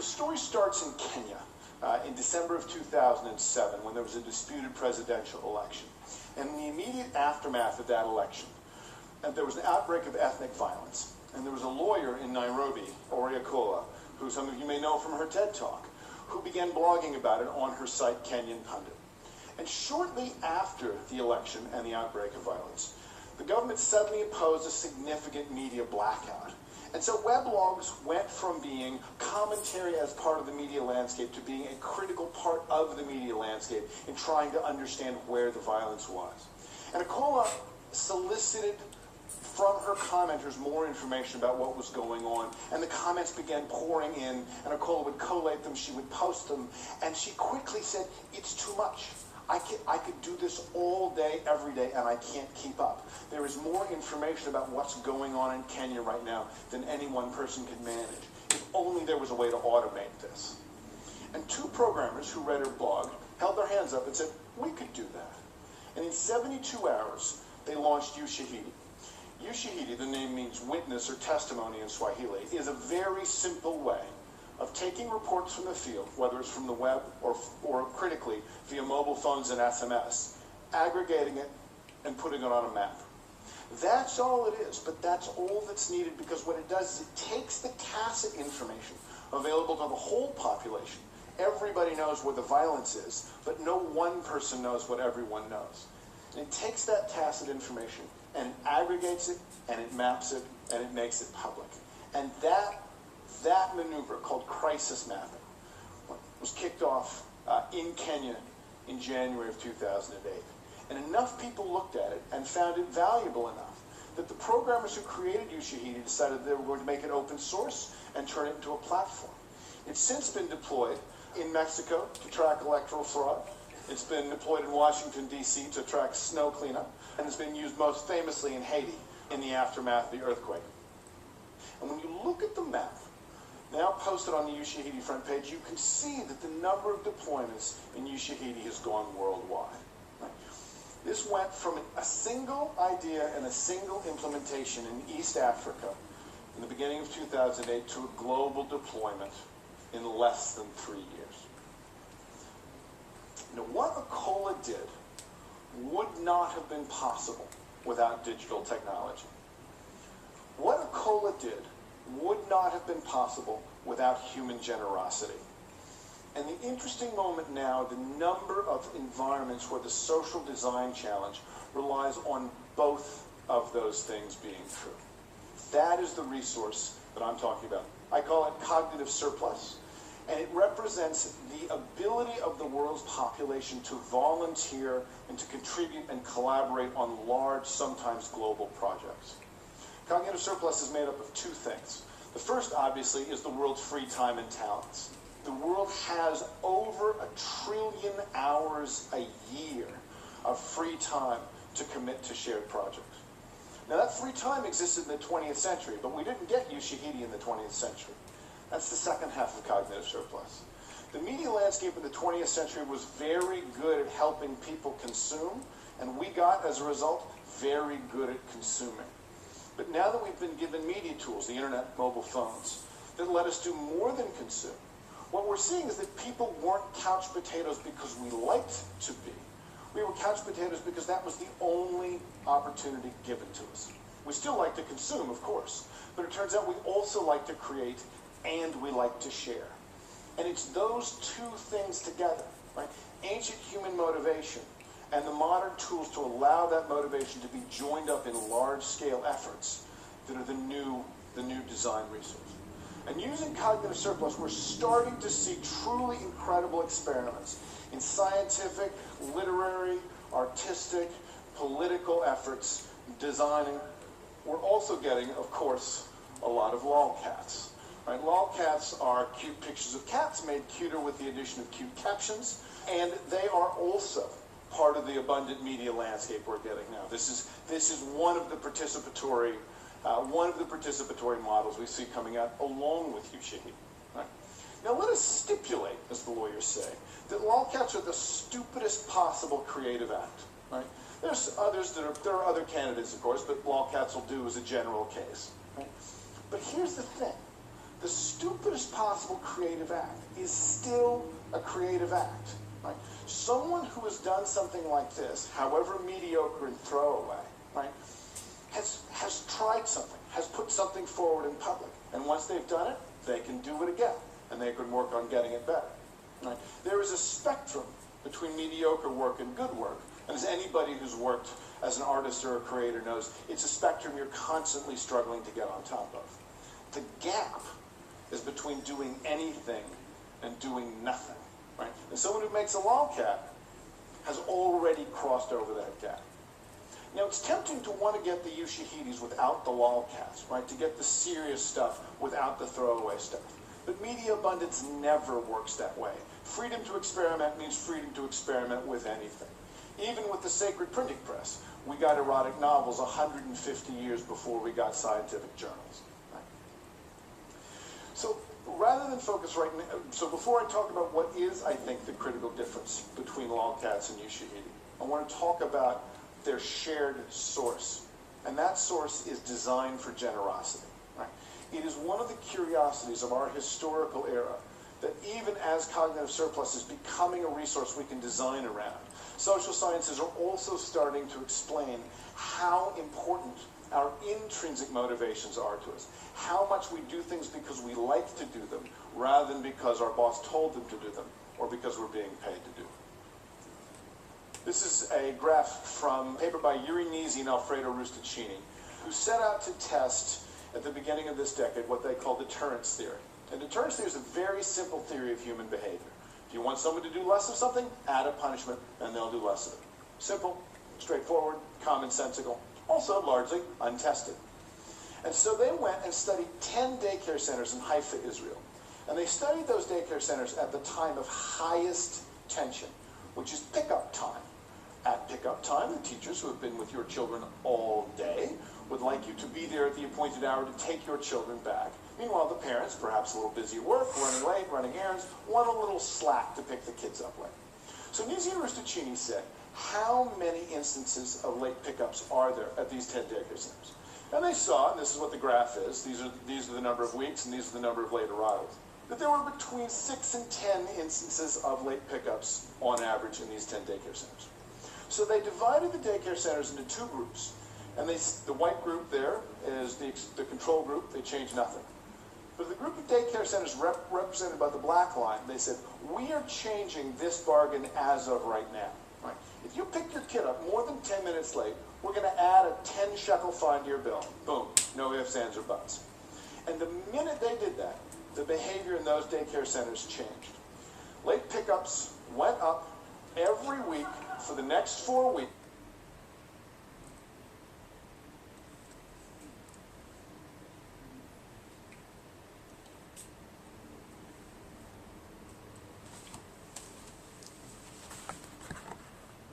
story starts in Kenya in December of 2007 when there was a disputed presidential election. And in the immediate aftermath of that election, there was an outbreak of ethnic violence. And there was a lawyer in Nairobi, Oriokola, who some of you may know from her TED Talk, who began blogging about it on her site, Kenyan Pundit. And shortly after the election and the outbreak of violence, the government suddenly imposed a significant media blackout. And so weblogs went from being commentary as part of the media landscape to being a critical part of the media landscape in trying to understand where the violence was. And Akola solicited from her commenters more information about what was going on, and the comments began pouring in, and Akola would collate them, she would post them, and she quickly said, it's too much. I could do this all day, every day, and I can't keep up. There is more information about what's going on in Kenya right now than any one person could manage. If only there was a way to automate this. And two programmers who read her blog held their hands up and said, we could do that. And in 72 hours, they launched Ushahidi. Ushahidi, the name means witness or testimony in Swahili, is a very simple way of taking reports from the field, whether it's from the web or critically via mobile phones and SMS, aggregating it and putting it on a map. That's all it is, but that's all that's needed, because what it does is it takes the tacit information available to the whole population. Everybody knows where the violence is, but no one person knows what everyone knows. And it takes that tacit information and it aggregates it, and it maps it, and it makes it public. And that maneuver, called crisis mapping, was kicked off in Kenya in January of 2008. And enough people looked at it and found it valuable enough that the programmers who created Ushahidi decided they were going to make it open source and turn it into a platform. It's since been deployed in Mexico to track electoral fraud. It's been deployed in Washington, D.C. to track snow cleanup. And it's been used most famously in Haiti in the aftermath of the earthquake. And when you look at the map, now posted on the Ushahidi front page, you can see that the number of deployments in Ushahidi has gone worldwide. Right? This went from a single idea and a single implementation in East Africa in the beginning of 2008 to a global deployment in less than 3 years. Now, what Akola did would not have been possible without digital technology. What Akola did would not have been possible without human generosity. And the interesting moment now, the number of environments where the social design challenge relies on both of those things being true. That is the resource that I'm talking about. I call it cognitive surplus, and it represents the ability of the world's population to volunteer and to contribute and collaborate on large, sometimes global projects. Cognitive surplus is made up of two things. The first, obviously, is the world's free time and talents. The world has over 1 trillion hours a year of free time to commit to shared projects. Now, that free time existed in the 20th century, but we didn't get Ushahidi in the 20th century. That's the second half of cognitive surplus. The media landscape in the 20th century was very good at helping people consume, and we got, as a result, very good at consuming. But now that we've been given media tools, the internet, mobile phones, that let us do more than consume, what we're seeing is that people weren't couch potatoes because we liked to be. We were couch potatoes because that was the only opportunity given to us. We still like to consume, of course, but it turns out we also like to create and we like to share. And it's those two things together, right? Ancient human motivation and the modern tools to allow that motivation to be joined up in large-scale efforts that are the new design resource. And using cognitive surplus, we're starting to see truly incredible experiments in scientific, literary, artistic, political efforts, designing. We're also getting, of course, a lot of lolcats. Right? Lolcats are cute pictures of cats made cuter with the addition of cute captions, and they are also part of the abundant media landscape we're getting now. This is one of the participatory models we see coming out along with Ushahidi. Right? Now let us stipulate, as the lawyers say, that lolcats are the stupidest possible creative act. Right? There's others there are other candidates, of course, but lolcats will do as a general case. Right? But here's the thing. the stupidest possible creative act is still a creative act. Right? Someone who has done something like this, however mediocre and throwaway, right, has tried something, has put something forward in public. And once they've done it, they can do it again. And they can work on getting it better. Right? There is a spectrum between mediocre work and good work. And as anybody who's worked as an artist or a creator knows, it's a spectrum you're constantly struggling to get on top of. The gap is between doing anything and doing nothing. Right? And someone who makes a lolcat has already crossed over that gap. Now, it's tempting to want to get the Ushahidis without the lolcats, right? To get the serious stuff without the throwaway stuff. But media abundance never works that way. Freedom to experiment means freedom to experiment with anything. Even with the sacred printing press, we got erotic novels 150 years before we got scientific journals. Right? So rather than focus right now, so before I talk about what is, I think, the critical difference between lolcats and Ushahidi, I want to talk about their shared source. And that source is design for generosity. Right? It is one of the curiosities of our historical era that even as cognitive surplus is becoming a resource we can design around, social sciences are also starting to explain how important our intrinsic motivations are to us. How much we do things because we like to do them, rather than because our boss told them to do them, or because we're being paid to do them. This is a graph from a paper by Urinnese and Alfredo Rustaccini, who set out to test, at the beginning of this decade, what they call deterrence theory. And deterrence theory is a very simple theory of human behavior. If you want someone to do less of something, add a punishment, and they'll do less of it. Simple, straightforward, commonsensical, also largely untested. And so they went and studied 10 daycare centers in Haifa, Israel. And they studied those daycare centers at the time of highest tension, which is pickup time. At pickup time, the teachers who have been with your children all day would like you to be there at the appointed hour to take your children back. Meanwhile, the parents, perhaps a little busy at work, running late, running errands, want a little slack to pick the kids up late. So Nisi and Rustaccini said, how many instances of late pickups are there at these 10 daycare centers? And they saw, and this is what the graph is, these are the number of weeks and these are the number of late arrivals, that there were between 6 and 10 instances of late pickups on average in these 10 daycare centers. So they divided the daycare centers into two groups. And the white group there is the control group. They changed nothing. But the group of daycare centers represented by the black line, they said, we are changing this bargain as of right now. Right? If you pick your kid up more than 10 minutes late, we're going to add a 10 shekel fine to your bill. Boom. No ifs, ands, or buts. And the minute they did that, the behavior in those daycare centers changed. Late pickups went up every week for the next 4 weeks.